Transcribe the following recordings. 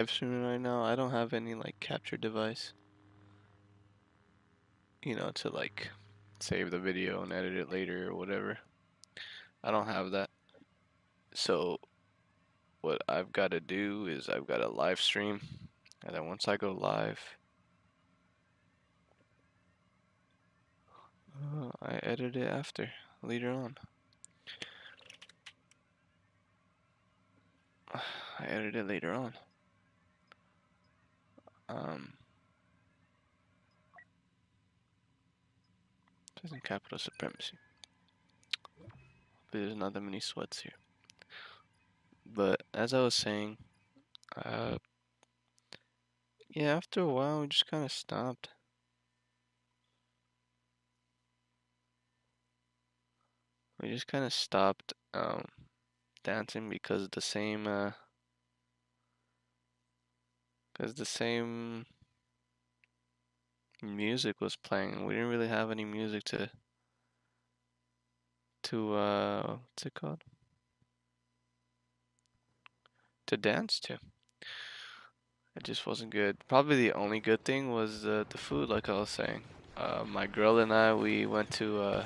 live streaming right now. I don't have any like capture device, you know, to like save the video and edit it later or whatever. I don't have that. So what I've got to do is I've got to live stream, and then once I go live, I edit it after later on. I edit it later on. Isn't capital supremacy. There's not that many sweats here. But as I was saying, uh, yeah, after a while we just kind of stopped. We just kind of stopped dancing because the same music was playing. We didn't really have any music to what's it called? To dance to. It just wasn't good. Probably the only good thing was the food, like I was saying. My girl and I, we went to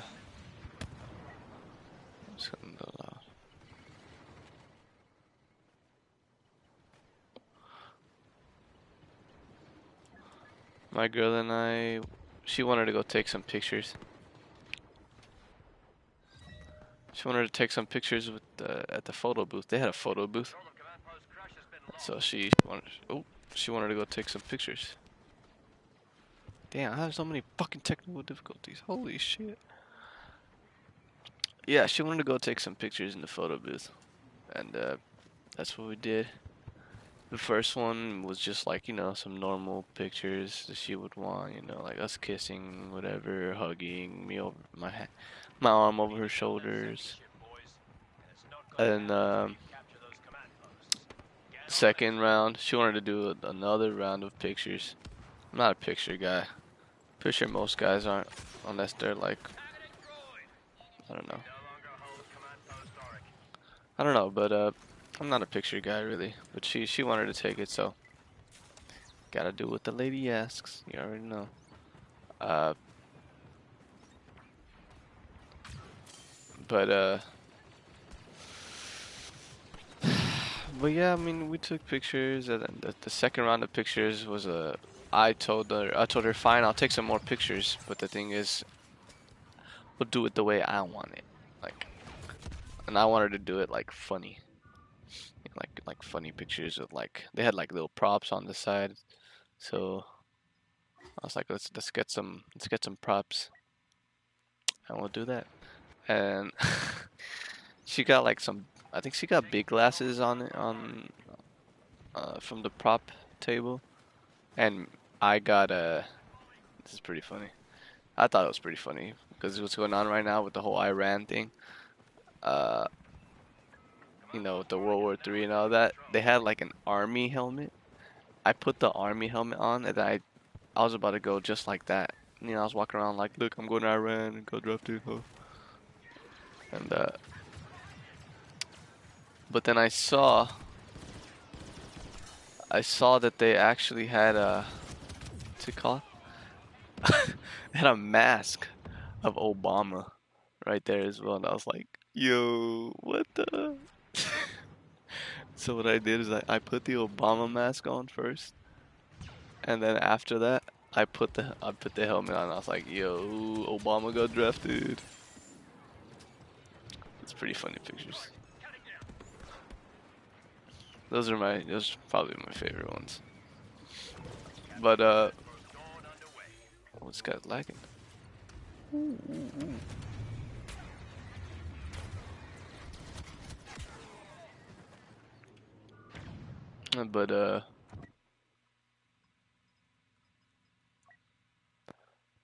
my girl and I, she wanted to go take some pictures. She wanted to take some pictures with at the photo booth. They had a photo booth, so she wanted to go take some pictures. Damn, I have so many fucking technical difficulties. Holy shit. Yeah, she wanted to go take some pictures in the photo booth, and that's what we did. The first one was just like, you know, some normal pictures that she would want, you know, like us kissing, whatever, hugging, me over my arm over her shoulders. And second round, she wanted to do another round of pictures. I'm not a picture guy. Pretty sure most guys aren't, unless they're like, I don't know. I don't know, but I'm not a picture guy really. But she wanted to take it, so gotta do what the lady asks. You already know. Uh, but but yeah, I mean, we took pictures, and then the second round of pictures was I told her, fine, I'll take some more pictures, but the thing is, we'll do it the way I want it, like, and I wanted to do it like funny, like funny pictures with like they had like little props on the side, so I was like, let's get some props, and we'll do that, and she got like some, I think she got big glasses on from the prop table. And I got this is pretty funny. I thought it was pretty funny because what's going on right now with the whole Iran thing. Uh, you know, with the World War III and all that. They had like an army helmet. I put the army helmet on, and I was about to go just like that. You know, I was walking around like, look, I'm going to Iran and go drafted. Huh? And but then I saw that they actually had what's it called? They had a mask of Obama right there as well, and I was like, yo, what the? So what I did is I put the Obama mask on first, and then after that, I put the helmet on. I was like, yo, Obama got drafted. It's pretty funny pictures. Those are probably my favorite ones. But what's got lagging? Ooh, ooh, ooh. But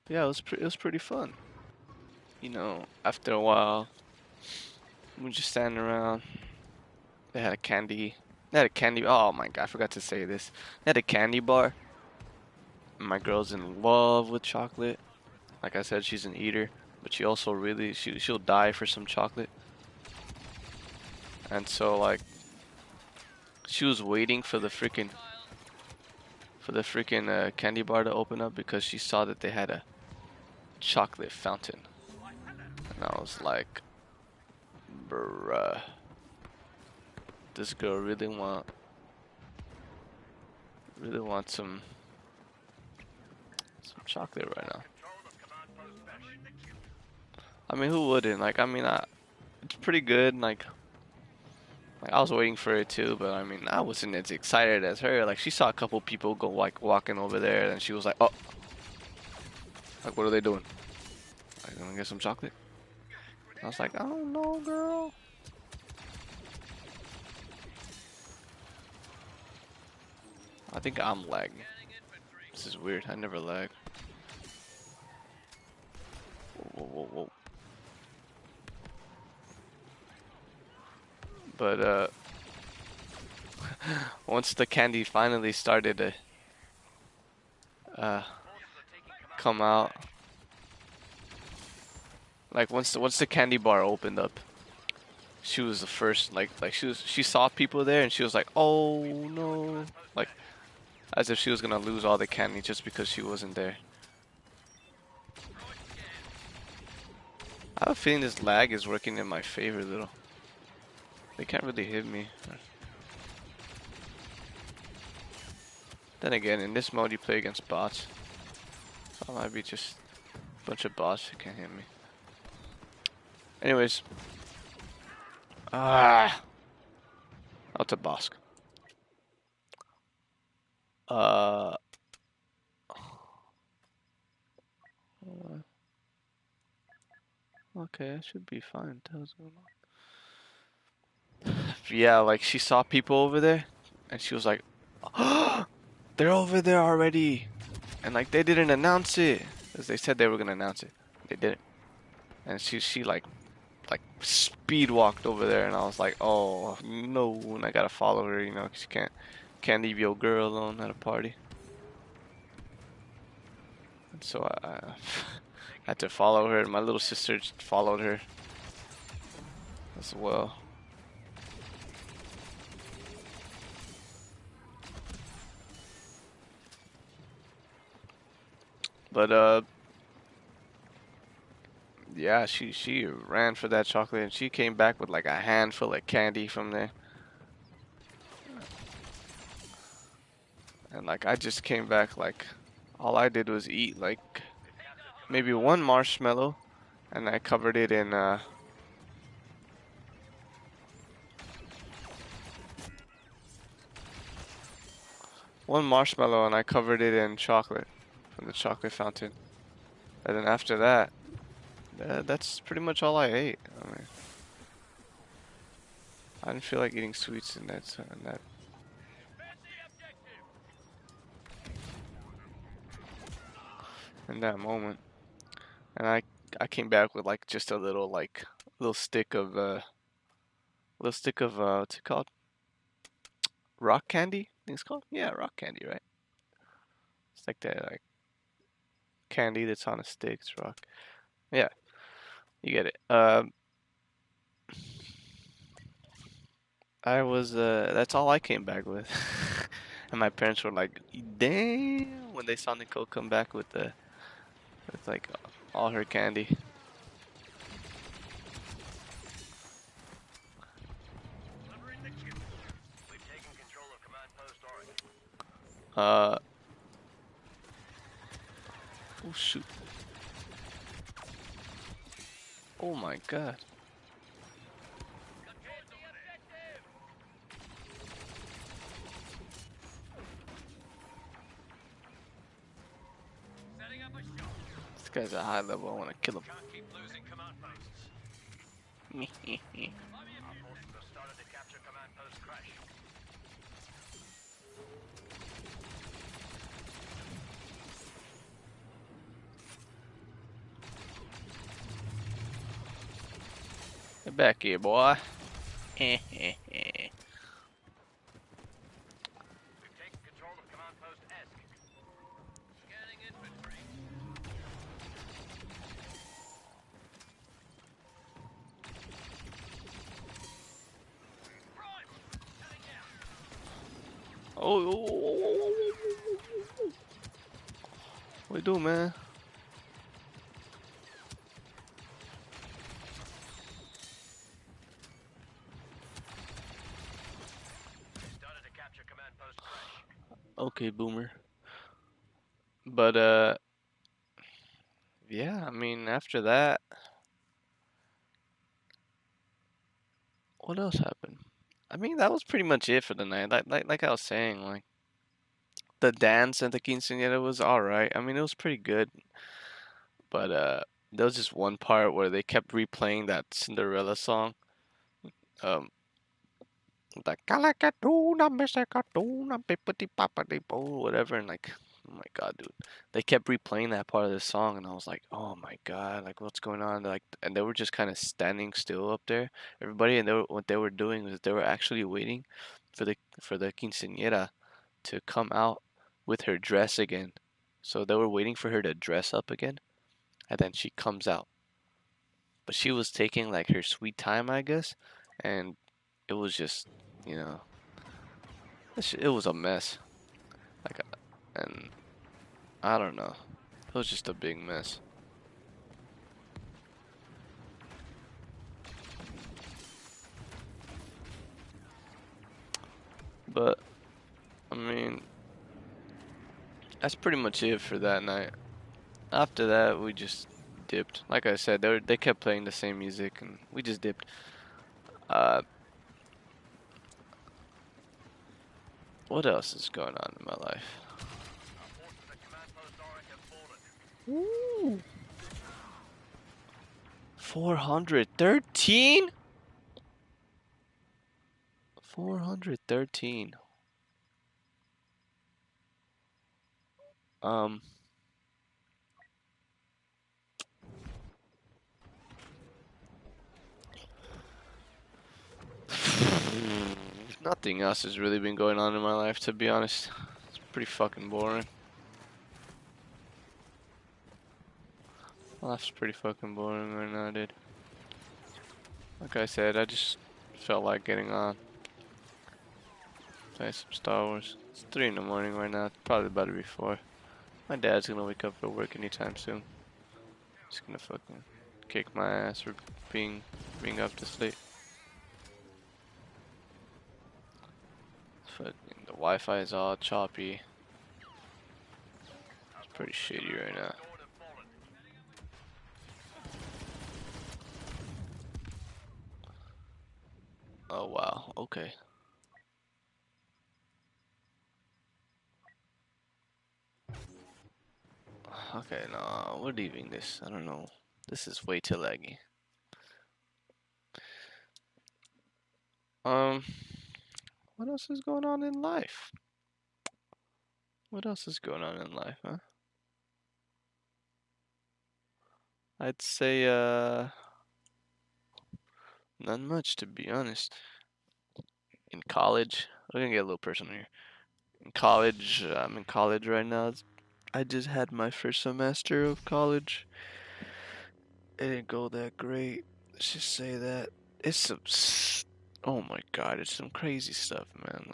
yeah, it was pretty fun. You know, after a while, we were just standing around. They had a candy. They had a candy. Oh my god, I forgot to say this. They had a candy bar. My girl's in love with chocolate. Like I said, she's an eater, but she also really she'll die for some chocolate. And so like, she was waiting for the freaking for the freaking candy bar to open up because she saw that they had a chocolate fountain. And I was like, bruh, this girl really want some chocolate right now. I mean, who wouldn't? Like, I mean, it's pretty good. Like I was waiting for it too, but I mean, I wasn't as excited as her. Like, she saw a couple people go like walking over there, and she was like, "Oh, like what are they doing? Like, gonna get some chocolate?" I was like, "I don't know, girl." I think I'm lagging. This is weird. I never lag. Whoa, whoa, whoa. But once the candy finally started to come out, like once the candy bar opened up, she was the first. Like she saw people there and she was like, "Oh no!" Like as if she was gonna lose all the candy just because she wasn't there. I have a feeling this lag is working in my favor a little. They can't really hit me. Then again, in this mode you play against bots. So it might be just a bunch of bots who can't hit me. Anyways. Out to Bosk. Okay, I should be fine. What's going on? Yeah, like she saw people over there, and she was like, "Oh, they're over there already," and like they didn't announce it, as they said they were gonna announce it. They didn't, and she like speed walked over there, and I was like, "Oh no!" And I gotta follow her, you know, 'cause you can't leave your girl alone at a party. And so I had to follow her, and my little sister just followed her as well. But yeah, she ran for that chocolate, and she came back with like a handful of candy from there. And like I just came back, like all I did was eat like maybe one marshmallow, and I covered it in one marshmallow, and I covered it in chocolate from the chocolate fountain. And then after that, that's pretty much all I ate. I mean, I didn't feel like eating sweets in that moment. And I came back with like just a little stick of what's it called? Rock candy? I think it's called? Yeah, rock candy, right? It's like that like candy that's on a stick. It's rock. Yeah, you get it. I was that's all I came back with. And my parents were like, "Damn!" when they saw Nicole come back with like all her candy. Uh oh shoot. Oh my god. This guy's a high level. I want to kill him. Get back here, boy. Oh, What you do, man? Okay, boomer. But yeah. I mean, after that, what else happened? I mean, that was pretty much it for the night. Like I was saying, like the dance at the quinceañera was all right. I mean, it was pretty good, but there was just one part where they kept replaying that Cinderella song. Um, the Calacatuna, Mr. Cartuna, Pippity Pappity Boo, whatever, and like, oh my god, dude, they kept replaying that part of the song, and I was like, oh my god, like what's going on? Like, and they were just kind of standing still up there, everybody, and what they were doing was they were actually waiting for the quinceañera to come out with her dress again. So they were waiting for her to dress up again, and then she comes out. But she was taking like her sweet time, I guess, and it was just, you know, it was a mess. Like, and I don't know, it was just a big mess. But I mean, that's pretty much it for that night. After that, we just dipped. Like I said, they kept playing the same music, and we just dipped. Uh, what else is going on in my life? Ooh. 413? 413. Um, nothing else has really been going on in my life, to be honest. It's pretty fucking boring. Life's pretty fucking boring right now, dude. Like I said, I just felt like getting on, play some Star Wars. It's 3 in the morning right now. It's probably about to be 4. My dad's gonna wake up for work anytime soon. He's gonna fucking kick my ass for being up this late. Fucking the Wi-Fi is all choppy. It's pretty shitty right now. Oh wow, okay. Okay, no, we're leaving this. I don't know. This is way too laggy. Um, what else is going on in life? What else is going on in life, huh? I'd say, not much to be honest. In college, we're gonna get a little personal here. In college, I'm in college right now. I just had my first semester of college. It didn't go that great. Let's just say that. It's some, oh my god, it's some crazy stuff, man.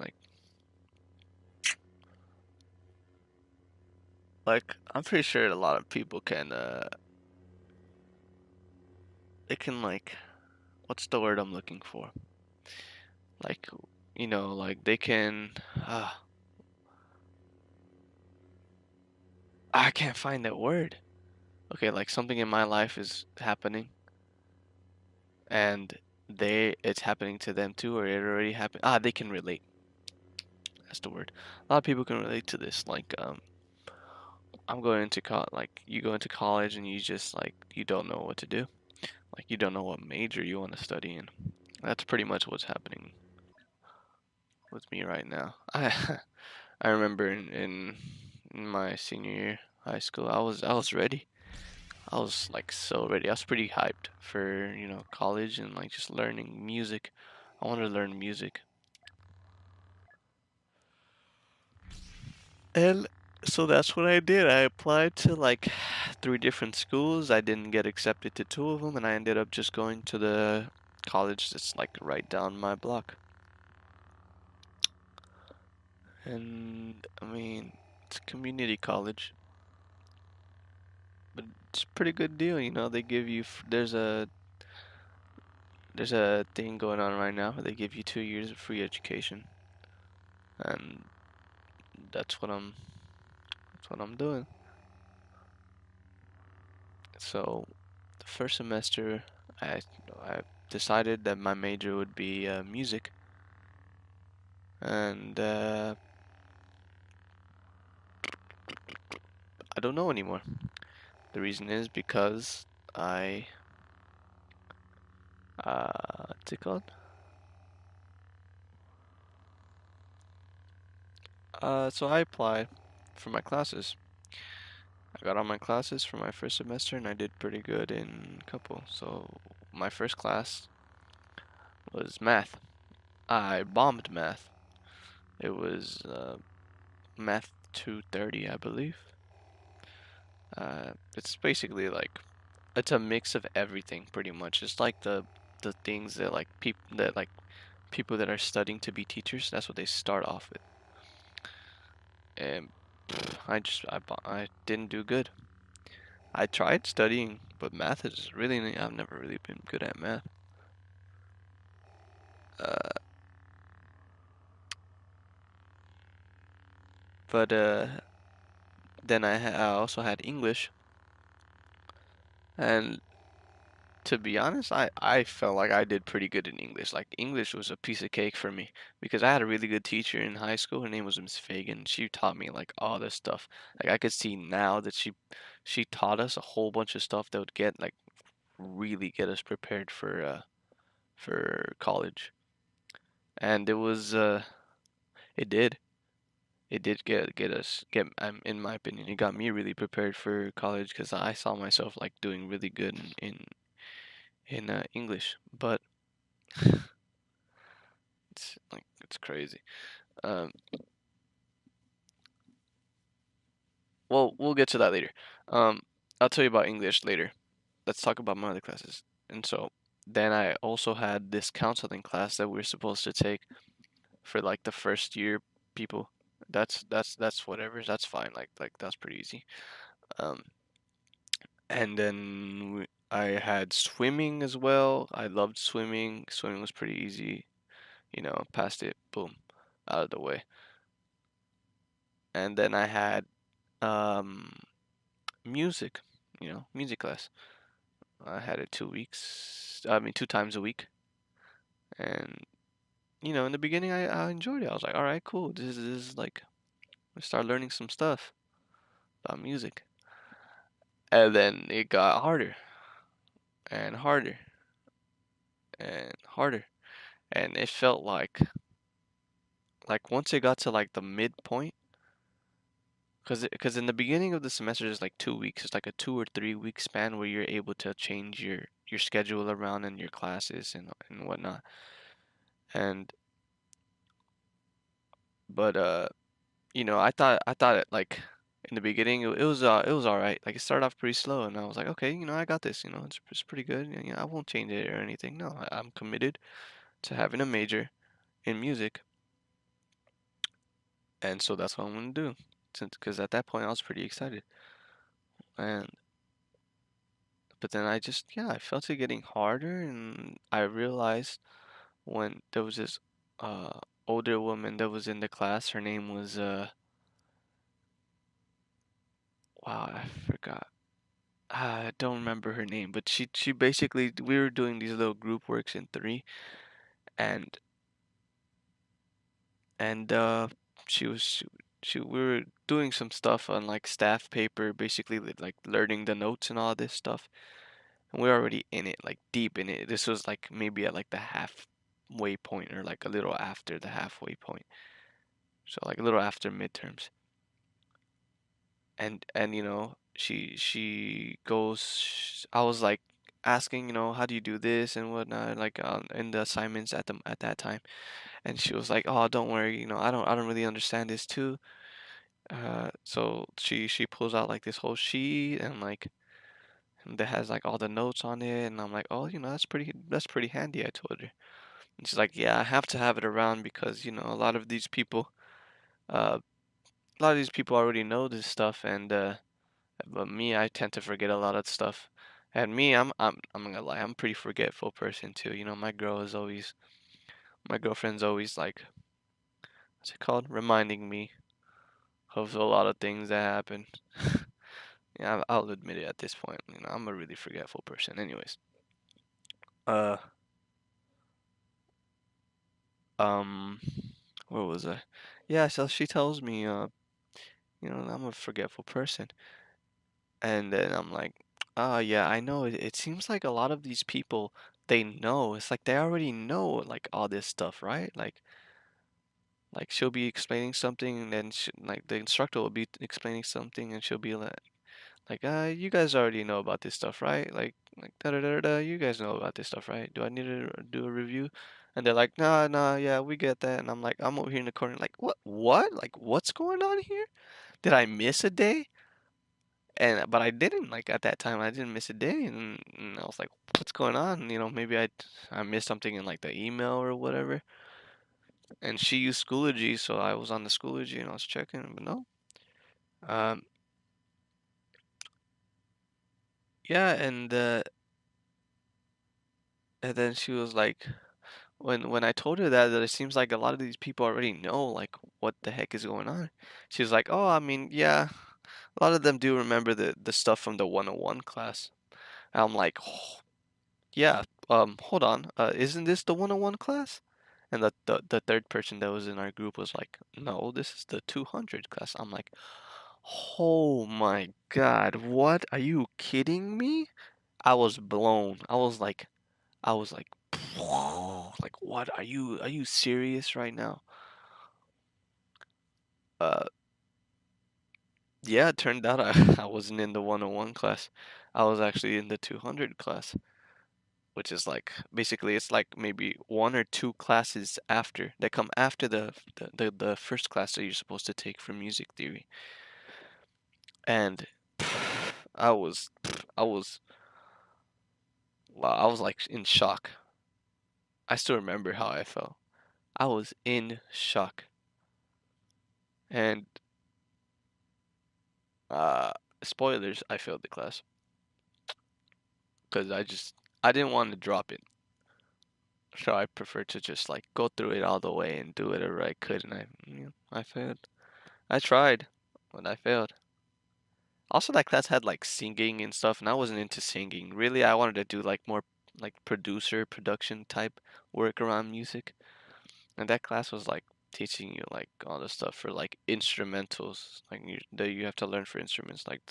Like I'm pretty sure a lot of people can, they can like, what's the word I'm looking for? Like, like they can, uh, I can't find that word. Okay, like something in my life is happening and it's happening to them too, or it already happened. They can relate. That's the word. A lot of people can relate to this. Like, I'm going into like you go into college and you just like you don't know what to do. Like you don't know what major you want to study in. That's pretty much what's happening with me right now. I remember in my senior year high school, I was ready. I was like so ready. I was pretty hyped for, college and like just learning music. I wanted to learn music. And so that's what I did. I applied to like 3 different schools. I didn't get accepted to 2 of them, and I ended up just going to the college that's like right down my block. And I mean, it's a community college. it's a pretty good deal. You know, they give you there's a thing going on right now where they give you 2 years of free education, and that's what I'm doing. So the first semester, I I decided that my major would be music, and I don't know anymore. The reason is because I what's it called? So I applied for my classes. I got all my classes for my first semester, and I did pretty good in a couple. So my first class was math. I bombed math. It was math 230, I believe. It's basically like it's a mix of everything, pretty much. It's like the things that like people that are studying to be teachers. That's what they start off with. And I didn't do good. I tried studying, but math is really I've never really been good at math. Uh, but then I also had English, and to be honest, I felt like I did pretty good in English. Like English was a piece of cake for me because I had a really good teacher in high school. Her name was Miss Fagan. She taught me like all this stuff. Like I could see now that she taught us a whole bunch of stuff that would get like really get us prepared for college. And it did. It did get us get in my opinion, it got me really prepared for college because I saw myself like doing really good in English. But it's crazy. Um, well, we'll get to that later. Um, I'll tell you about English later. Let's talk about my other classes. And so then I also had this counseling class that we are supposed to take for like the first year people. That's whatever. That's fine. Like that's pretty easy. Um, and then I had swimming as well. I loved swimming. Swimming was pretty easy. You know, passed it, boom, out of the way. And then I had um music. You know, music class. I had it 2 weeks. I mean, 2 times a week. And you know, in the beginning, I enjoyed it. I was like, all right, cool. This is like I start learning some stuff about music. And then it got harder and harder and harder. And it felt like once it got to like the midpoint, because in the beginning of the semester is like 2 weeks. It's like a 2 or 3 week span where you're able to change your schedule around and your classes and whatnot. And but you know, I thought it like in the beginning it was all right. Like it started off pretty slow, and I was like, okay, you know, I got this. You know, it's pretty good. You know, I won't change it or anything. No, I'm committed to having a major in music, and so that's what I'm gonna do. Since because at that point I was pretty excited, and but then I just yeah I felt it getting harder, and I realized when there was this uh older woman that was in the class. Her name was wow, I forgot. I don't remember her name, but she basically we were doing these little group works in three, and and she was she we were doing some stuff on like staff paper, basically like learning the notes and all this stuff, and we're already in it, like deep in it. This was like maybe at like the halfway point or like a little after the halfway point, so like a little after midterms, and you know she goes I was like asking, you know, how do you do this and whatnot, like in the assignments at that time, and she was like, oh, don't worry, you know, I don't really understand this too. So she pulls out like this whole sheet and like that has like all the notes on it, and I'm like, oh, you know, that's pretty handy, I told her. And she's like, yeah, I have to have it around because, you know, uh a lot of these people already know this stuff, and But me, I tend to forget a lot of stuff. And me, I'm not gonna lie, I'm a pretty forgetful person too. You know, my girlfriend's always like, what's it called? Reminding me of a lot of things that happen. Yeah, I'll admit it at this point. You know, I'm a really forgetful person. Anyways, uh, um, where was I? Yeah, so she tells me, you know, I'm a forgetful person, and then I'm like, yeah, I know. It seems like a lot of these people, they know. It's like they already know like all this stuff, right? Like she'll be explaining something, and then like the instructor will be explaining something, and she'll be like, you guys already know about this stuff, right? Like da da da da. You guys know about this stuff, right? Do I need to do a review? And they're like, nah, nah, yeah, we get that. And I'm like, I'm over here in the corner, like, what? Like, what's going on here? Did I miss a day? And but I didn't. Like at that time, I didn't miss a day, and I was like, what's going on? You know, maybe I missed something in like the email or whatever. And she used Schoology, so I was on the Schoology and I was checking, but no. Um, yeah, and then she was like, when I told her that it seems like a lot of these people already know like what the heck is going on. She was like, "Oh, I mean, yeah, a lot of them do remember the stuff from the 101 class." And I'm like, oh, "Yeah, hold on. Isn't this the 101 class?" And the third person that was in our group was like, "No, this is the 200 class." I'm like, "Oh my God, what? Are you kidding me?" I was blown. I was like, like, what? Are you serious right now? Uh, yeah, it turned out I wasn't in the 101 class. I was actually in the 200 class, which is like basically it's like maybe one or two classes after that come after the first class that you're supposed to take for music theory. And I was I was I was like in shock. I still remember how I felt. I was in shock. And uh spoilers, I failed the class because I didn't want to drop it. So I preferred to just like go through it all the way and do whatever I could, and I failed. I tried, but I failed. Also, that class had like singing and stuff, and I wasn't into singing. Really, I wanted to do like more like production type work around music, and that class was like teaching you like all the stuff for like instrumentals, like that you have to learn for instruments. Like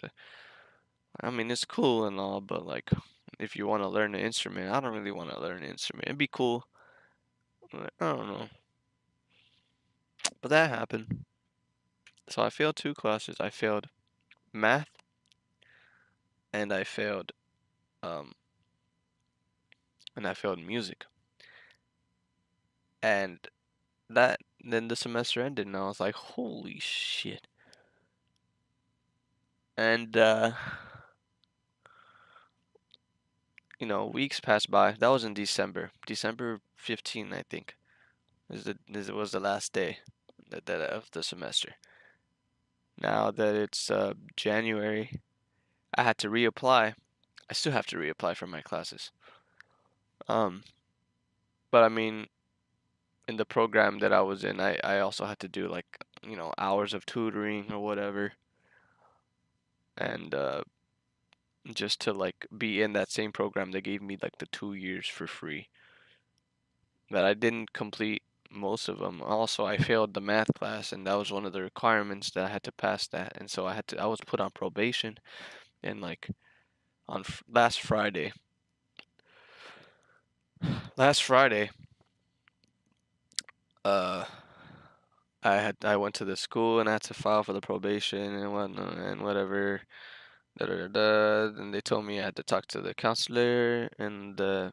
I mean, it's cool and all, but like if you want to learn an instrument, I don't really want to learn an instrument. It'd be cool. I don't know. But that happened. So I failed two classes. I failed math and um I failed music. And that then the semester ended and I was like, "Holy shit." And you know, weeks passed by. That was in December. December 15th, I think. Is was the last day that of the semester. Now that it's January, I had to reapply. I still have to reapply for my classes. Um, but I mean, in the program that I was in, I also had to do like, you know, hours of tutoring or whatever, and just to like be in that same program, they gave me like the 2 years for free. But I didn't complete most of them. Also, I failed the math class, and that was one of the requirements that I had to pass that, and so I was put on probation, and like on last Friday, last Friday, uh. I went to the school and I had to file for the probation and whatnot and whatever. Da, da, da, da. And they told me I had to talk to the counselor and the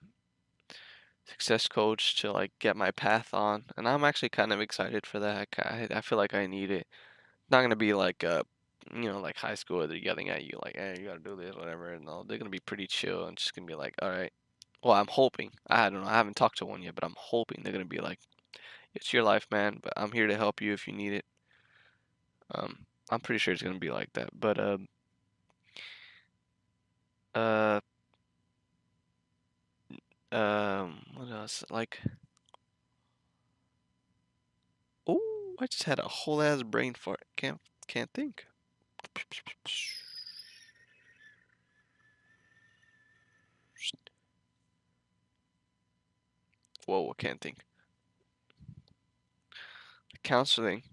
success coach to like get my path on. And I'm actually kind of excited for that. I feel like I need it. Not gonna be like you know, like high school where they're yelling at you like, hey, you gotta do this, whatever. And all. They're gonna be pretty chill and just gonna be like, all right. Well, I'm hoping. I don't know. I haven't talked to one yet, but I'm hoping they're gonna be like, it's your life, man. But I'm here to help you if you need it. I'm pretty sure it's gonna be like that. But Uh, what else? Like, oh, I just had a whole ass brain fart. Can't think. Whoa, I can't think. Counseling.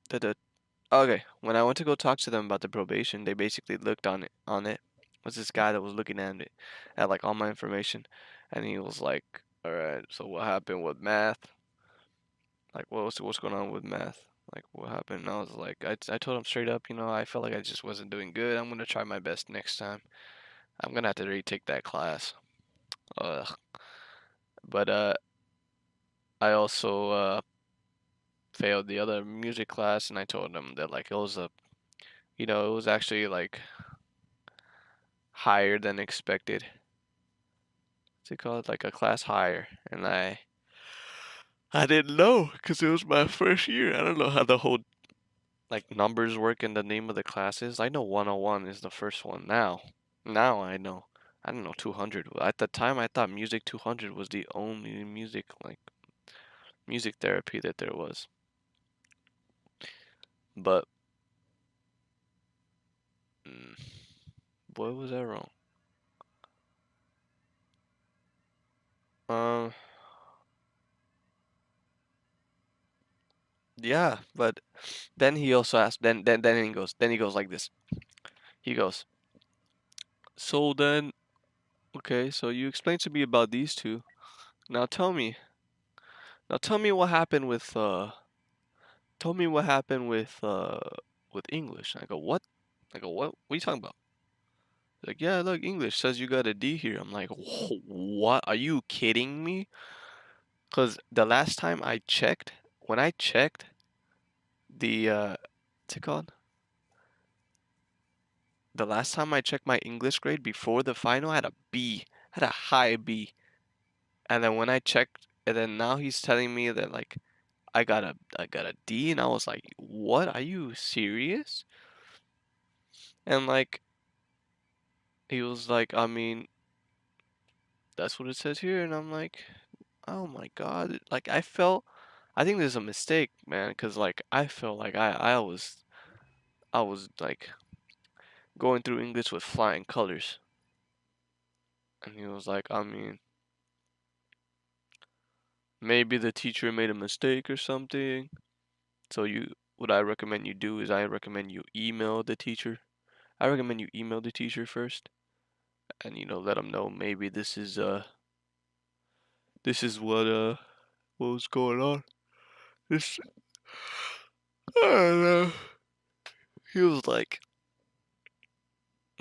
Da. Okay, when I went to go talk to them about the probation, they basically looked on it. Was this guy that was looking at it, at like all my information, and he was like, "All right, so what happened with math? Like, what's going on with math? Like, what happened?" And I was like, I told him straight up, I felt like I just wasn't doing good. I'm gonna try my best next time. I'm gonna have to retake that class. Ugh. But I also failed the other music class, and I told him that like it was actually like higher than expected. What's it called? Like a class higher, and I didn't know because it was my first year. I don't know how the whole like numbers work in the name of the classes. I know 101 is the first one now. Now I know. I don't know 200. At the time, I thought Music 200 was the only music therapy that there was. But mm, boy, was I wrong. Um, yeah, but then he also asked. Then he goes like this. He goes, so then, okay, so you explained to me about these two. Now tell me what happened with tell me what happened with English. I go, what? I go, what? What are you talking about? He's like, yeah, look, English says you got a D here. I'm like, what? Are you kidding me? Because the last time I checked, when I checked the what's it called? The last time I checked my English grade before the final, I had a B. I had a high B. And then when I checked, and then now he's telling me that like I got a D, and I was like, what? Are you serious? And like he was like, I mean, that's what it says here, and I'm like, oh my God. Like I think there's a mistake, man, because like I felt like I was like going through English with flying colors. And he was like, I mean, maybe the teacher made a mistake or something. So what I recommend you do is I recommend you email the teacher. I recommend you email the teacher first and let them know maybe this is what was going on. This I don't know. He was like,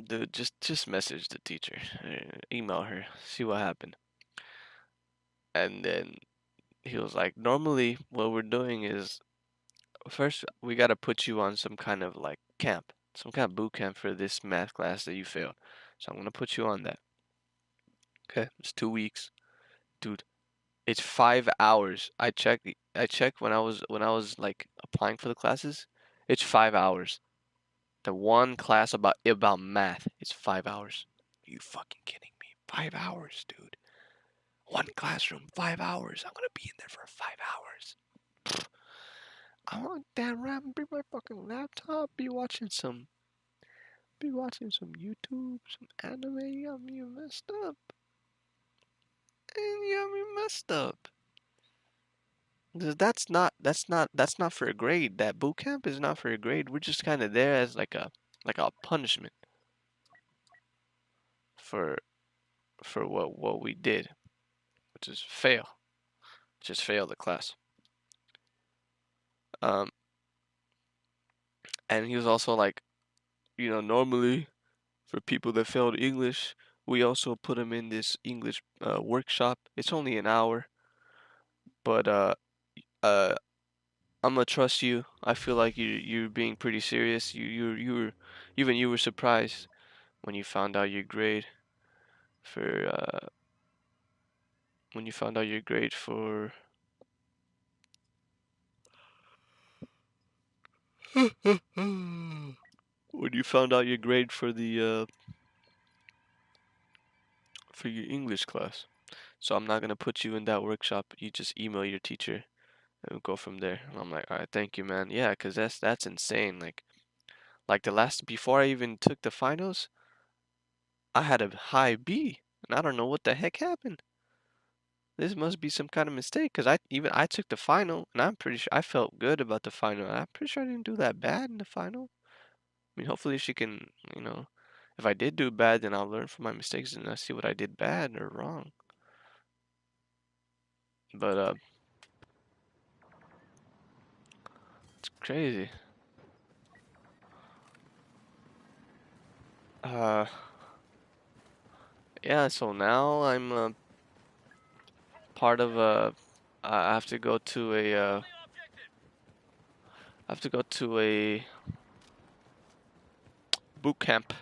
dude, just message the teacher, email her, see what happened. And then he was like, normally what we're doing is first we gotta put you on some kind of like camp, some kind of boot camp for this math class that you failed. So I'm gonna put you on that. Okay, it's 2 weeks, dude. It's 5 hours. I checked when I was like applying for the classes. It's 5 hours. The one class about math is 5 hours. Are you fucking kidding me? 5 hours, dude. One classroom, 5 hours. I'm gonna be in there for 5 hours. I'm on damn right. Bring my fucking laptop. Be watching some YouTube, some anime. You got me messed up. And you got me messed up. That's not for a grade. That boot camp is not for a grade. We're just kind of there as like a punishment for for what we did, which is fail. Just fail the class. Um, and he was also like, normally for people that failed English, we also put them in this English workshop. It's only an hour, but uh, I'm gonna trust you. I feel like you're being pretty serious. You were surprised when you found out your grade for when you found out your grade for when you found out your grade for the for your English class. So I'm not gonna put you in that workshop. You just email your teacher and we'll go from there." And I'm like, "All right, thank you, man. Yeah, 'cause that's insane. Like the last before I even took the finals, I had a high B, and I don't know what the heck happened. This must be some kind of mistake, 'cause I took the final, and I'm pretty sure I felt good about the final. I'm pretty sure I didn't do that bad in the final. I mean, hopefully she can, if I did do bad, then I'll learn from my mistakes and I see what I did bad or wrong. But it's crazy. Uh, yeah. So now I'm part of a. I have to go to a. I have to go to a boot camp.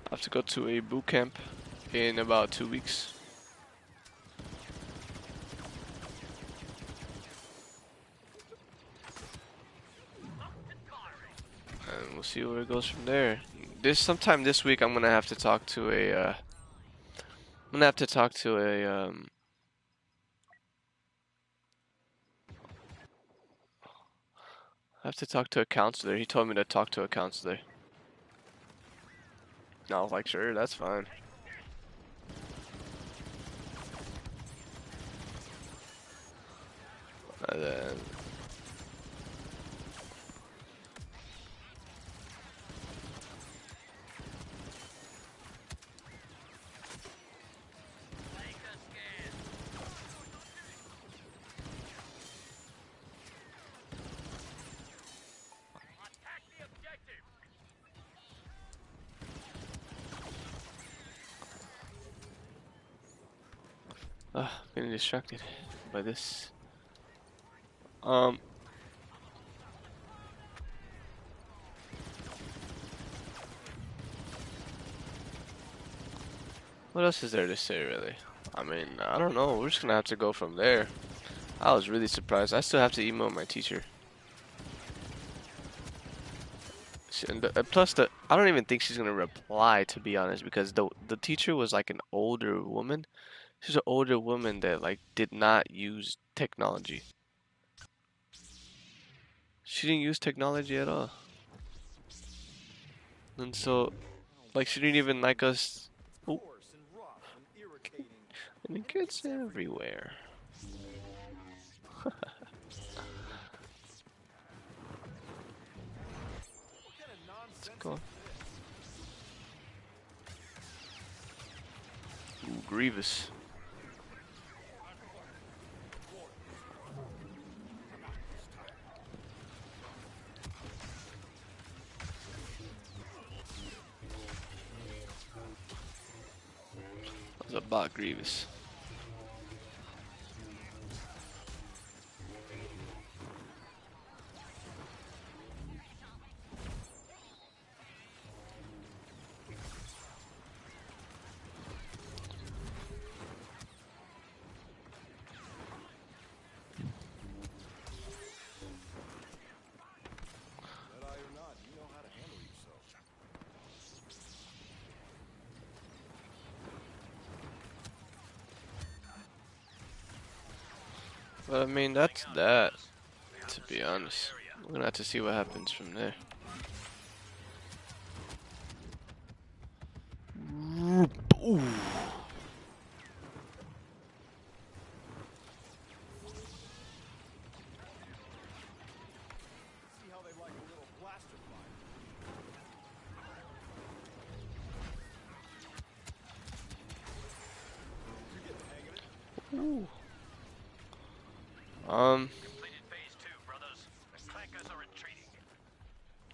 I have to go to a boot camp in about 2 weeks. And we'll see where it goes from there. Sometime this week, I'm gonna have to talk to a. I'm gonna have to talk to a. I have to talk to a counselor. He told me to talk to a counselor. And I was like, sure, that's fine. And then getting distracted by this. Um, what else is there to say, really? I mean, I don't know. We're just gonna have to go from there. I was really surprised. I still have to email my teacher. And plus, I don't even think she's gonna reply, to be honest, because the teacher was like an older woman. She's an older woman that like did not use technology. She didn't use technology at all, and so like she didn't even like us. Oh, and it gets everywhere. Let's go. Ooh, Grievous. That was a bot Grievous. But I mean, that's that. To be honest, we're gonna have to see what happens from there. Ooh. Ooh.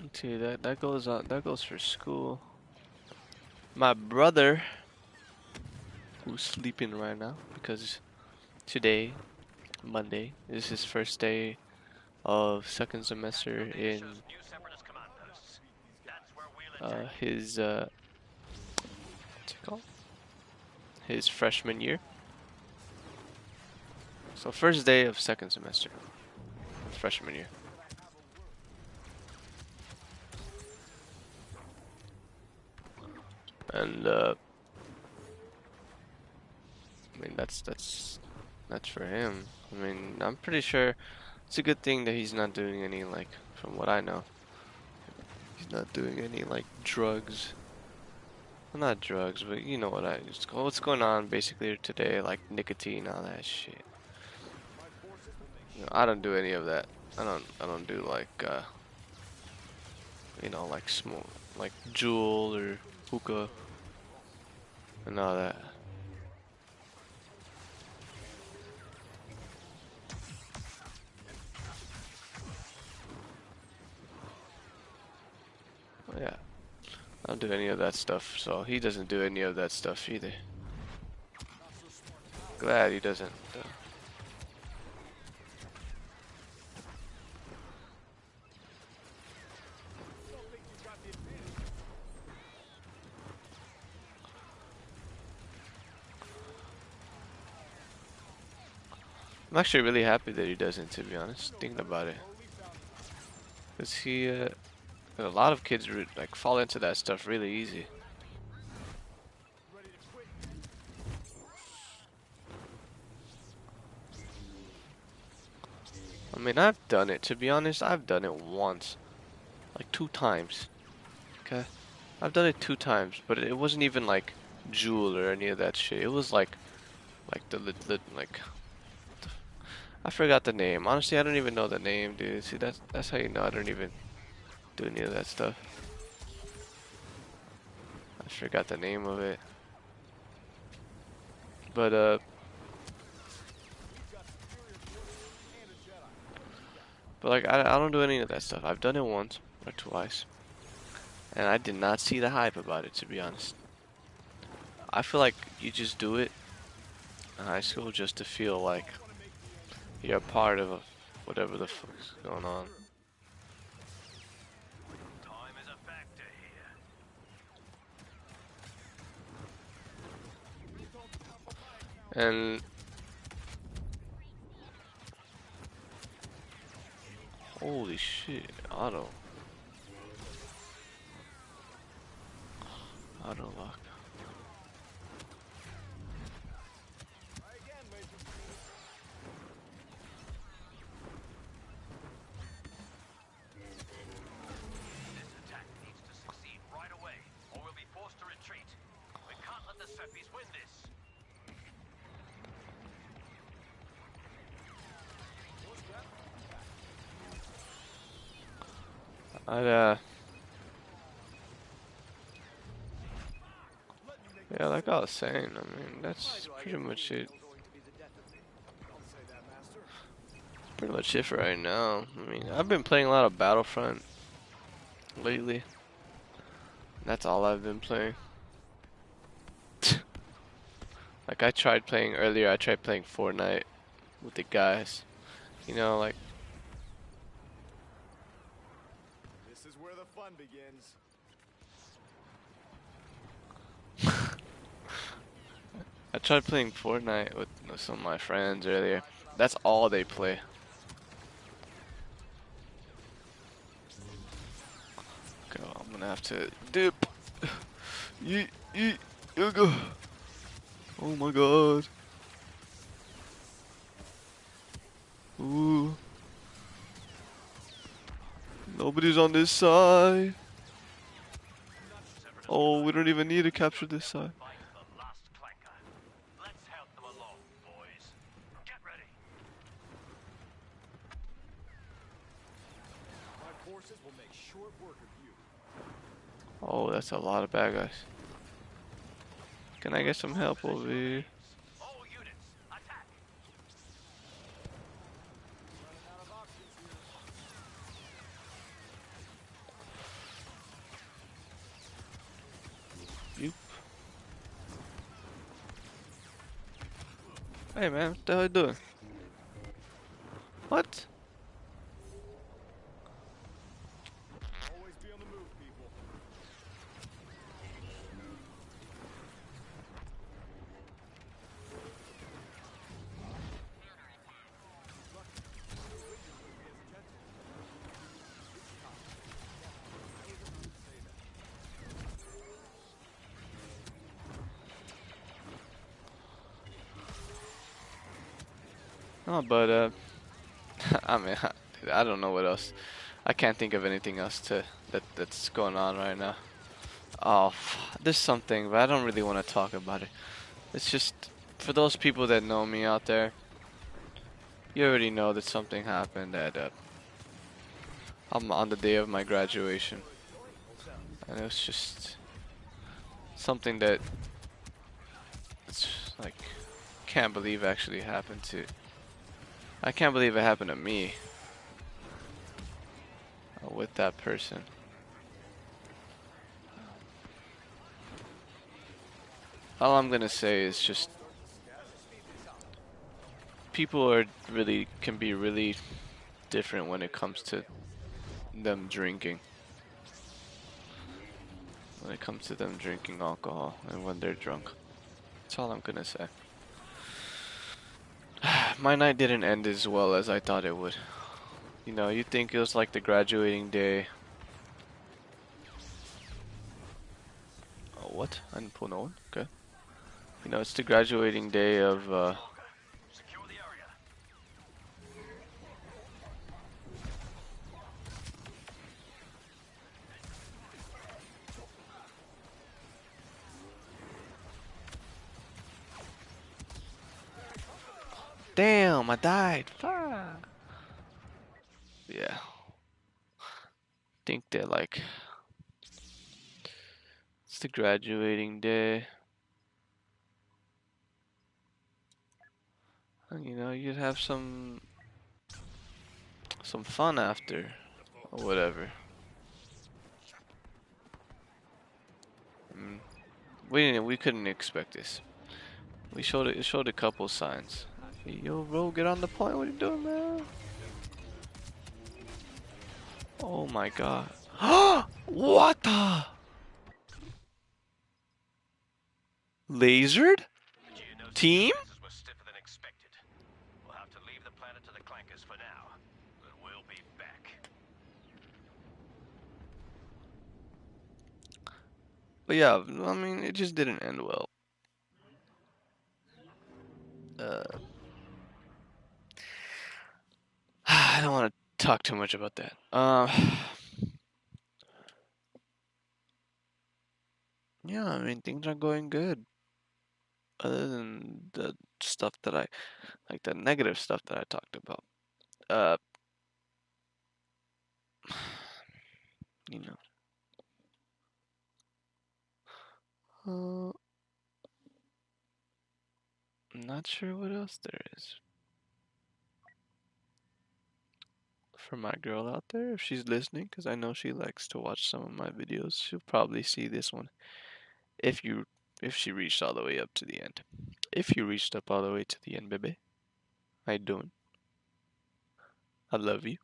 Let's see, that goes on. That goes for school. My brother, who's sleeping right now because today, Monday, is his first day of second semester in his what's it called? His freshman year. So first day of second semester. freshman year. And I mean that's for him. I mean, I'm pretty sure it's a good thing that he's not doing any, like, from what I know, he's not doing any like drugs. Well, not drugs, but you know what's going on basically today, like nicotine, all that shit. You know, I don't do any of that. I don't do like like smoke, like Juul or hookah and all that. Well, yeah, I don't do any of that stuff, so he doesn't do any of that stuff either. Glad he doesn't. I'm actually really happy that he doesn't, to be honest, thinking about it. Because a lot of kids like fall into that stuff really easy. I mean, I've done it, to be honest, I've done it once. Like 2 times. Okay? I've done it 2 times, but it wasn't even like Juul or any of that shit. It was like like, I forgot the name. Honestly, I don't even know the name, dude. See, that's how you know I don't even do any of that stuff. I forgot the name of it. But like I don't do any of that stuff. I've done it once or twice, and I did not see the hype about it, to be honest. I feel like you just do it in high school just to feel like you're a part of whatever the fuck's going on. And holy shit, auto lock. I Yeah, like I was saying, I mean, that's pretty much it. Pretty much it for right now. I mean, I've been playing a lot of Battlefront lately. That's all I've been playing. Like I tried playing earlier, I tried playing Fortnite with the guys. You know, like this is where the fun begins. I tried playing Fortnite with some of my friends earlier. That's all they play. Okay, well, I'm gonna have to dip. Yeet, yeet, here we go. Oh my god. Ooh. Nobody's on this side. Oh, we don't even need to capture this side. Oh, that's a lot of bad guys. Can I get some help over here? You. Hey man, what the hell you doing? What? Always be on the move, people. No, but I mean, I don't know what else. I can't think of anything else that's going on right now. Oh, there's something, but I don't really want to talk about it. It's just for those people that know me out there, you already know that something happened at on the day of my graduation, and it was just something that it's like can't believe actually happened to. I can't believe it happened to me with that person. All I'm gonna say is just people are really can be really different when it comes to them drinking. When it comes to them drinking alcohol and when they're drunk. That's all I'm gonna say. My night didn't end as well as I thought it would. You know, you think it was like the graduating day. Oh, what? I didn't pull no one? Okay. You know, it's the graduating day of, damn, I died. Fuck. Yeah. Think that, like, it's the graduating day. And, you know, you'd have some fun after, or whatever. Mm, we couldn't expect this. It showed a couple signs. Yo, bro, get on the point. What are you doing, man? Oh my god. What the? Lasered? Team? were stiffer than expected. We'll have to leave the planet to the clankers for now, but we'll be back. But yeah, I mean, it just didn't end well. Uh, I don't want to talk too much about that. Yeah, I mean, things are going good. Other than the stuff that like the negative stuff that I talked about. Uh, you know, I'm not sure what else there is. For my girl out there, if she's listening, because I know she likes to watch some of my videos, she'll probably see this one. If you, if she reached all the way up to the end. If you reached up all the way to the end, baby, how you doing? I love you.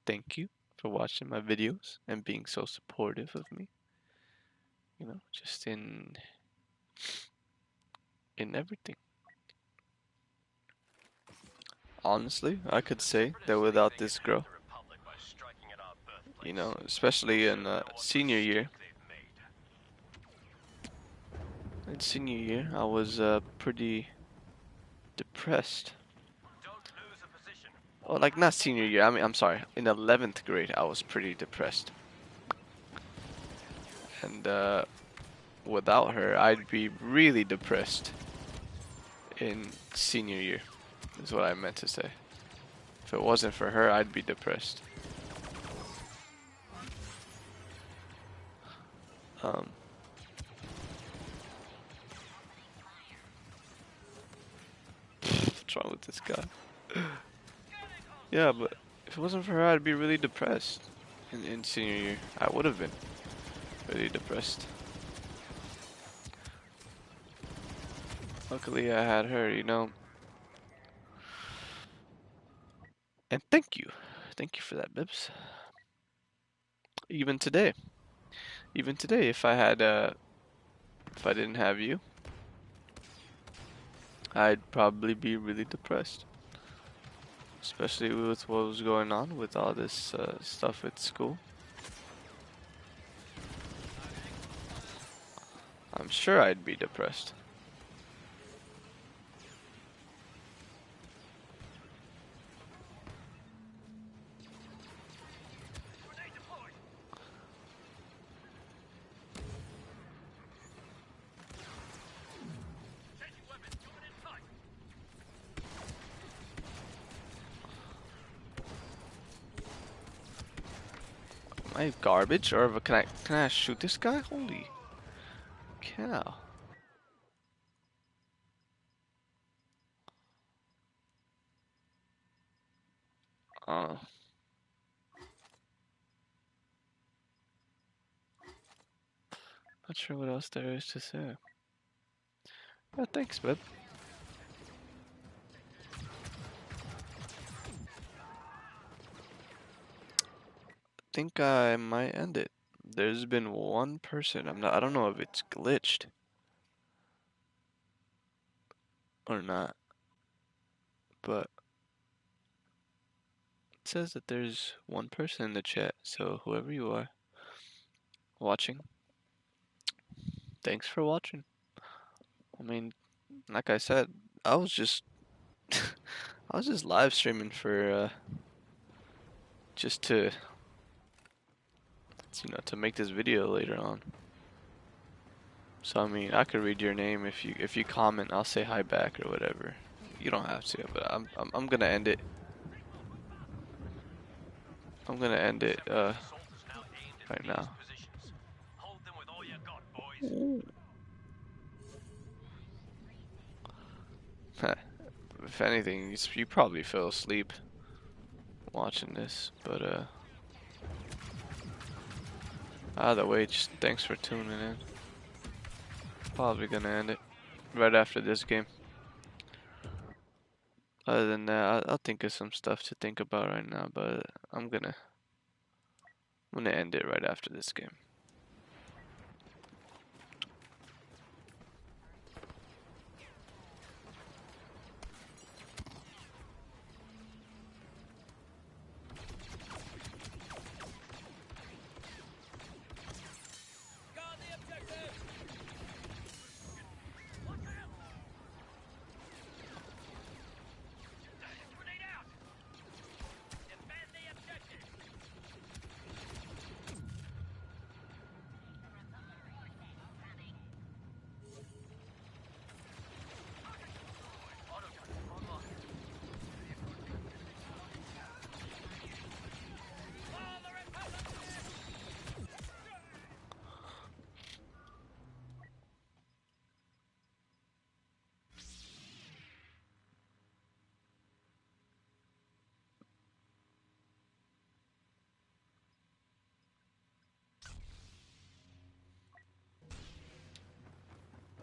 Thank you for watching my videos and being so supportive of me. You know, just in everything. Honestly, I could say that without this girl, you know, especially in senior year, I was pretty depressed. Oh, like not senior year. I mean, I'm sorry. In 11th grade, I was pretty depressed, and without her, I'd be really depressed in senior year. Is what I meant to say. If it wasn't for her, I'd be depressed. Um, what's wrong with this guy? Yeah, but if it wasn't for her, I'd be really depressed in senior year. I would have been really depressed. Luckily, I had her, you know. And thank you for that, Bibs. Even today, if I didn't have you, I'd probably be really depressed. Especially with what was going on with all this stuff at school. I'm sure I'd be depressed. Am I garbage or can I shoot this guy? Holy cow. Oh, not sure what else there is to say. Yeah, thanks, bud. Think I might end it. There's been one person. I don't know if it's glitched or not, but it says that there's one person in the chat. So whoever you are watching, thanks for watching. I mean, like I said, I was just I was just live streaming for just to to make this video later on. So I mean, I could read your name if you comment. I'll say hi back or whatever. You don't have to, but I'm gonna end it. I'm gonna end it right now. Hold them with all you got, boys. Ooh. If anything, you probably fell asleep watching this, but either way, just thanks for tuning in. Probably gonna end it right after this game. Other than that, I'll think of some stuff to think about right now, but I'm gonna end it right after this game. Guard the objective. Grenade out. Defend the objective.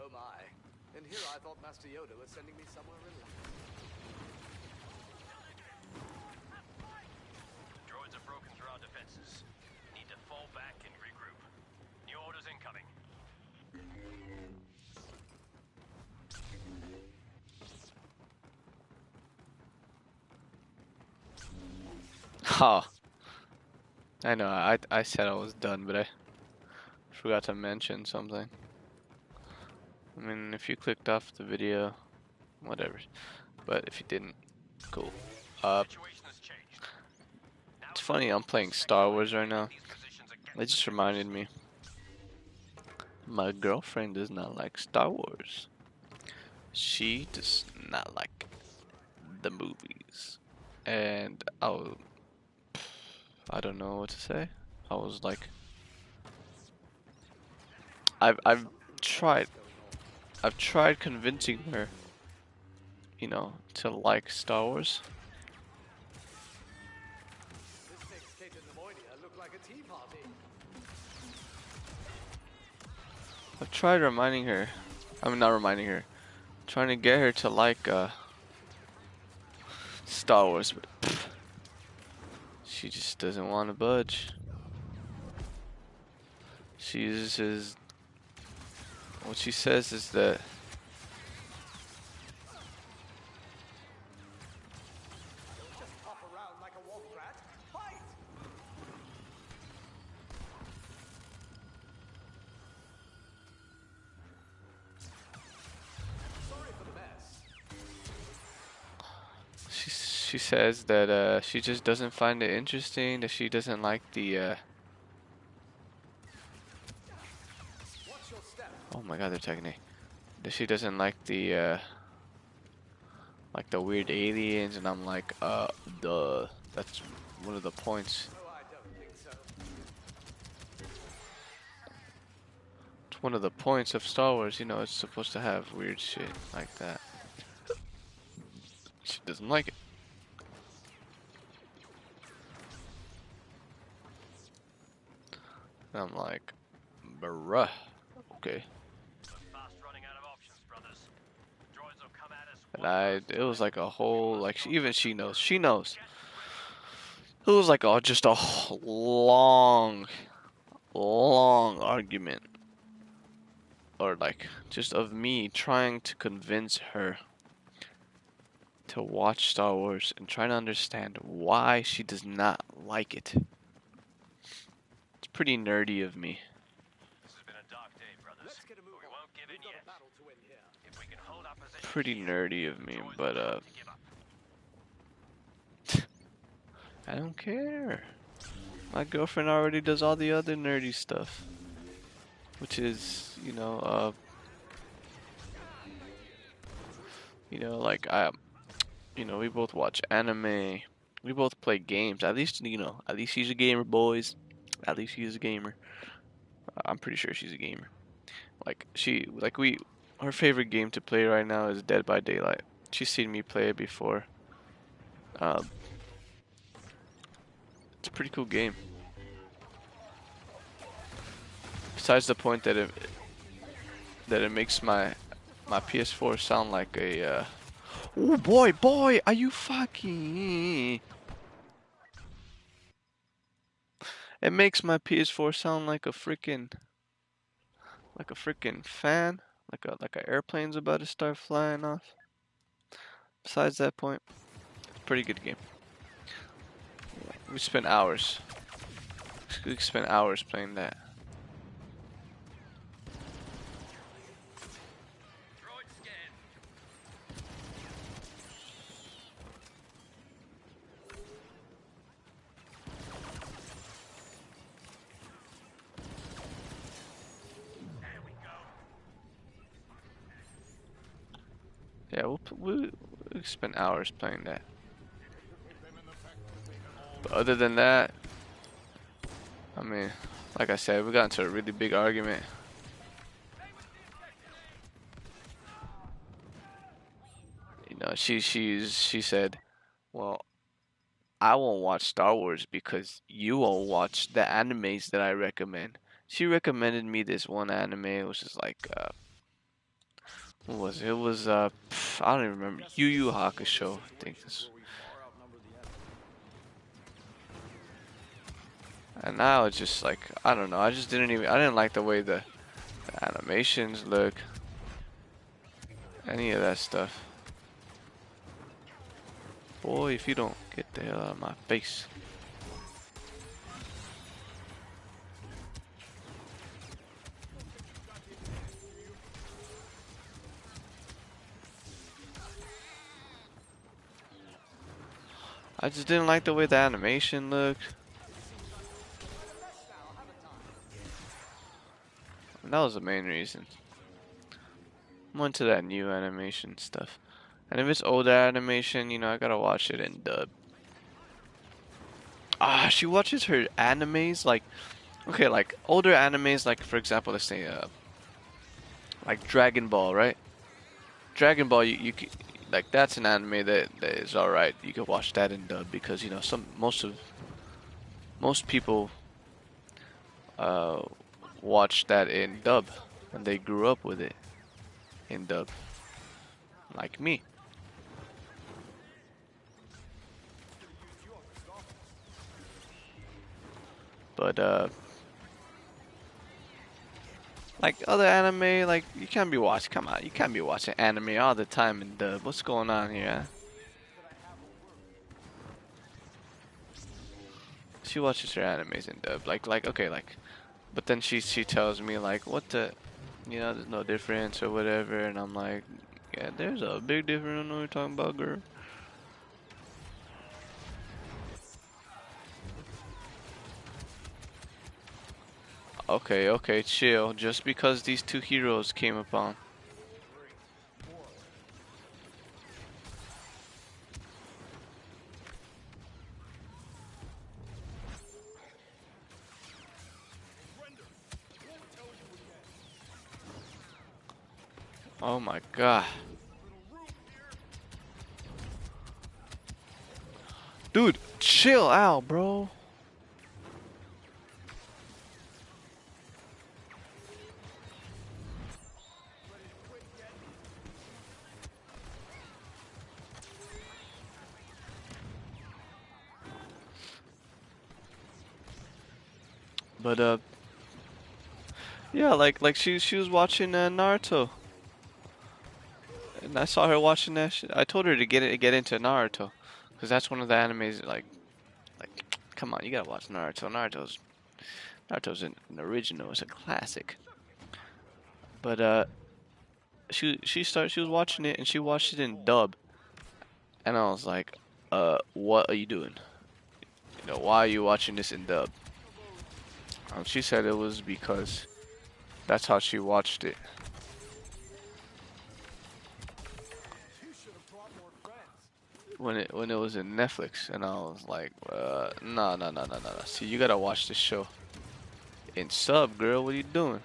Oh my. And here I thought Master Yoda was sending me somewhere relaxed. Droids have broken through our defenses. Need to fall back and regroup. New orders incoming. Oh, I know. I said I was done, but I forgot to mention something. I mean, if you clicked off the video, whatever. But if you didn't, cool. Situation has changed. It's funny. I'm playing Star Wars right now. It just reminded me. My girlfriend does not like Star Wars. She does not like the movies, and I don't know what to say. I was like, I've tried I've tried convincing her, to like Star Wars. This makes Kate and Nemoidia look like a tea party. I've tried reminding her. I mean, not reminding her. Trying to get her to like Star Wars, but she just doesn't want to budge. She uses what she says is that Just hop around like a wolf rat. Fight! Sorry for the mess. she says that she just doesn't find it interesting. That she doesn't like the Watch your step. oh my God, they're attacking me. That she doesn't like the weird aliens, and I'm like, duh. That's one of the points. Oh, I don't think so. one of the points of Star Wars. You know, it's supposed to have weird shit like that. She doesn't like it. And I'm like, bruh, okay. Fast running out of options, brothers. Droids will come at us And it was like a whole, like, even she knows. She knows. It was like just a long, long argument. Or like, just of me trying to convince her to watch Star Wars and trying to understand why she does not like it. It's pretty nerdy of me. This has been a dark day, brothers. Let's get a move But we on. won't give in We've got yet. a battle to win here. If we can hold our position Pretty here, nerdy of me, droids but will have to give up. I don't care. My girlfriend already does all the other nerdy stuff, which is, like we both watch anime, we both play games. At least she's a gamer, boys. At least she's a gamer. I'm pretty sure she's a gamer. Her favorite game to play right now is Dead by Daylight. She's seen me play it before. Um, it's a pretty cool game. Besides the point that it makes my PS4 sound like a oh boy, are you fucking? It makes my PS4 sound like a freaking fan, like a airplane's about to start flying off. Besides that point, it's a pretty good game. We spent hours. We spent hours playing that. Droid scan. There we go. Yeah, we spent hours playing that. But other than that, I mean, like I said, we got into a really big argument. She said, "Well, I won't watch Star Wars because you won't watch the animes that I recommend." She recommended me this one anime, which is like what was it? It was I don't even remember. Yu Yu Hakusho, I think this. And now it's just like I don't know. I didn't like the way the animations look, any of that stuff. Boy, if you don't get the hell out of my face. I just didn't like the way the animation looked. And that was the main reason. I'm into that new animation stuff. And if it's older animation, I gotta watch it in dub. She watches her animes like, okay, like older animes, like for example, let's say, like Dragon Ball, right? Dragon Ball, like that's an anime that is alright. You can watch that in dub because most people uh watch that in dub and they grew up with it in dub, like me. But like other anime, like you can't be watching. Come on, you can't be watching anime all the time in dub. What's going on here? She watches her animes in dub. Like okay, like, but then she tells me like, what the, there's no difference or whatever, and I'm like, yeah, there's a big difference. I don't know what you're talking about, girl. Okay, okay, chill. Just because these two heroes came upon. Oh my god. Dude, chill out, bro. But yeah, like she was watching Naruto, and I saw her watching that shit. I told her to get into Naruto, cause that's one of the animes like come on, you gotta watch Naruto. Naruto's an original. It's a classic. But she was watching it and she watched it in dub, and I was like, what are you doing? You know, why are you watching this in dub? She said it was because that's how she watched it when it was in Netflix, and I was like, no, no, no, no, no, no. See, you gotta watch this show in sub, girl. What are you doing?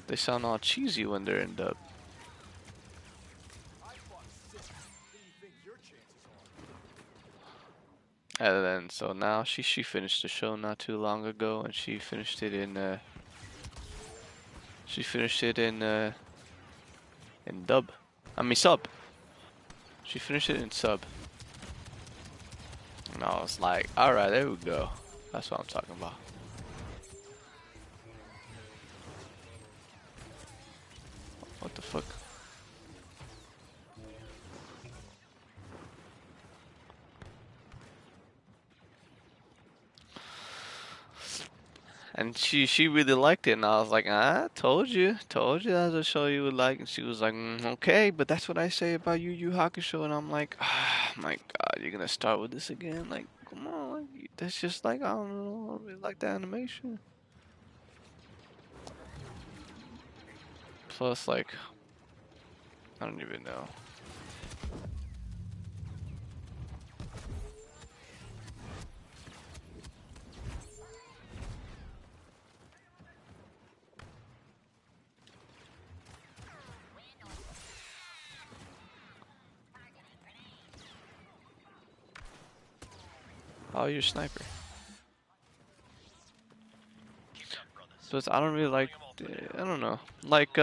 They sound all cheesy when they're in dub. And then so now she finished the show not too long ago, and she finished it in dub. I mean sub. She finished it in sub. And I was like, alright, there we go. That's what I'm talking about. What the fuck? And she really liked it, and I was like, I told you that's a show you would like. And she was like, okay, but that's what I say about Yu Hakusho. And I'm like, ah, my God, you're gonna start with this again? Like, come on, like, that's just like I don't know, I don't really like the animation. Plus, like, I don't even know. Oh, you're a sniper. But I don't really like. I don't know. Like,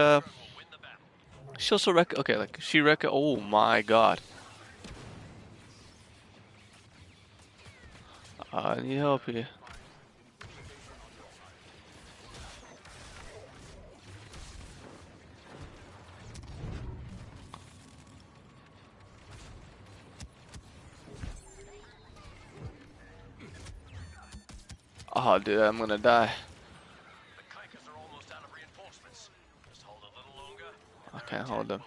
she also okay, like she oh my God. I need help here. Oh, dude, I'm gonna die. The clankers are almost out of reinforcements. Just hold a little longer. I can't hold them.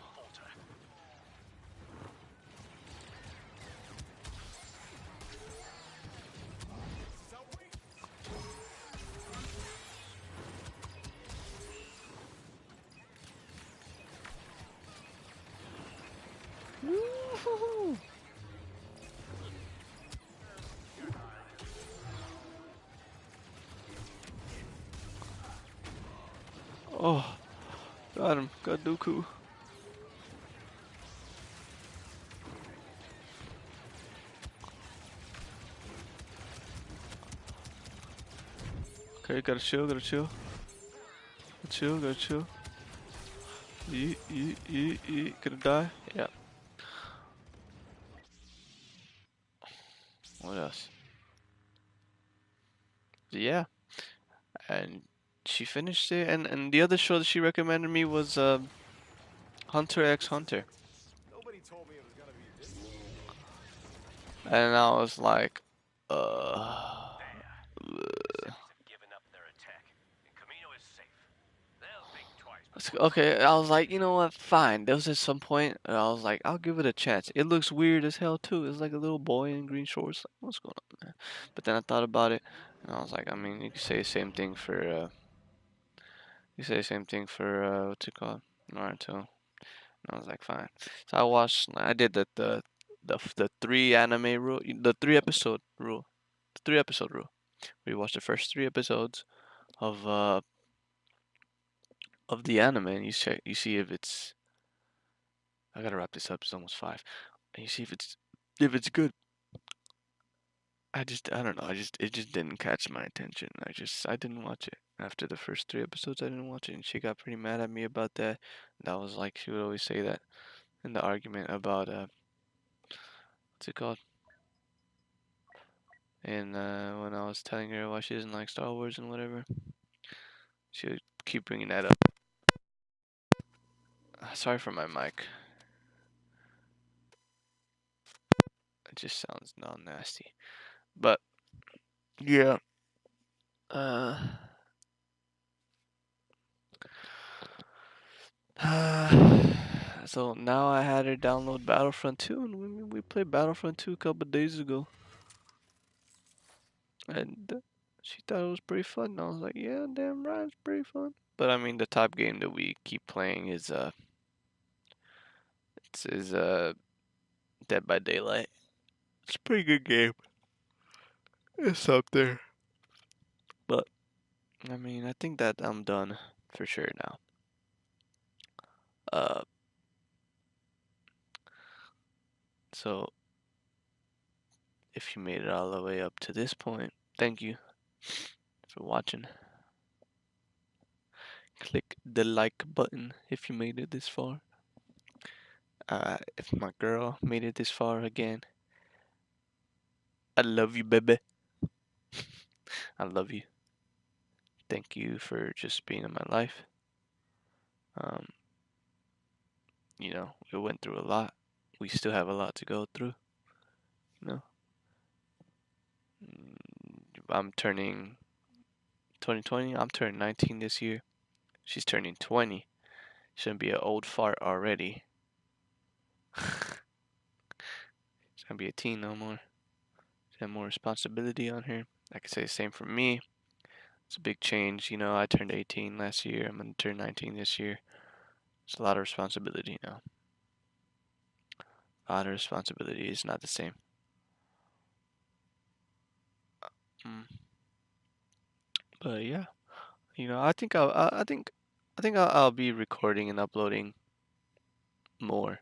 Oh, got him. Got Dooku. Okay, gotta chill, gotta chill. Gotta chill, gotta chill. Eat, eat, eat, eat. Gonna die? Yeah. What else? Yeah. And she finished it. And the other show that she recommended me was Hunter x Hunter. Nobody told me it was gonna be this. And I was like, Cities have given up their attack, and Camino is safe. They'll think twice before. Okay, I was like, you know what? Fine. There was at some point, and I was like, I'll give it a chance. It looks weird as hell too. It's like a little boy in green shorts. Like, what's going on there? But then I thought about it, and I was like, I mean, you could say the same thing for you say the same thing for what's it called, Naruto. And I was like, fine. So I watched. I did the three anime rule, the 3 episode rule, the 3 episode rule. We watched the first 3 episodes of of the anime, and you see if it's. I gotta wrap this up. It's almost 5. And you see if it's good. I don't know. It just didn't catch my attention. I didn't watch it. After the first 3 episodes, I didn't watch it, and she got pretty mad at me about that. That was like she would always say that in the argument about what's it called? And when I was telling her why she doesn't like Star Wars and whatever, she would keep bringing that up. Sorry for my mic. It just sounds all nasty. But yeah, uh, so now I had her download Battlefront 2, and we played Battlefront 2 a couple days ago, and she thought it was pretty fun. And I was like, yeah, damn right, it's pretty fun. But I mean, the top game that we keep playing is Dead by Daylight. It's a pretty good game. It's up there. But I mean, I think that I'm done for sure now. Uh, so if you made it all the way up to this point, thank you for watching. Click the like button if you made it this far. If my girl made it this far again, I love you, baby. I love you. Thank you for just being in my life. Um, we went through a lot. We still have a lot to go through. You know, I'm turning 2020. I'm turning 19 this year. She's turning 20. Shouldn't be an old fart already. She's gonna be a teen no more. She have more responsibility on her. I could say the same for me. It's a big change. I turned 18 last year. I'm gonna turn 19 this year. It's a lot of responsibility now. A lot of responsibility is not the same. Mm. But yeah, I think I'll be recording and uploading more.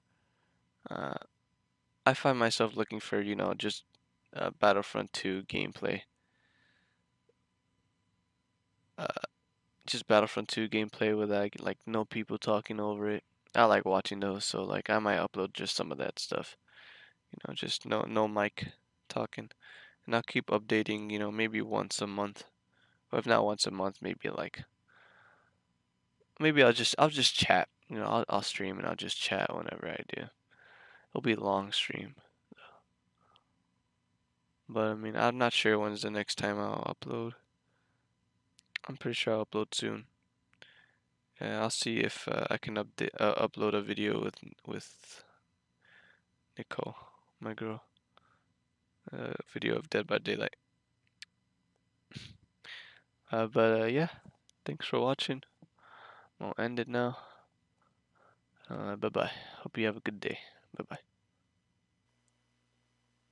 Uh, I find myself looking for just Battlefront 2 gameplay. Uh, just Battlefront 2 gameplay with like no people talking over it. I like watching those, so like I might upload just some of that stuff. Just no mic talking, and I'll keep updating. Maybe once a month, or if not once a month, maybe I'll just chat. I'll stream and I'll just chat whenever I do. It'll be a long stream, but I mean I'm not sure when's the next time I'll upload. I'm pretty sure I'll upload soon. I'll see if I can upload a video with Nicole, my girl. Video of Dead by Daylight. But yeah, thanks for watching. I'll end it now. Bye bye. Hope you have a good day. Bye bye.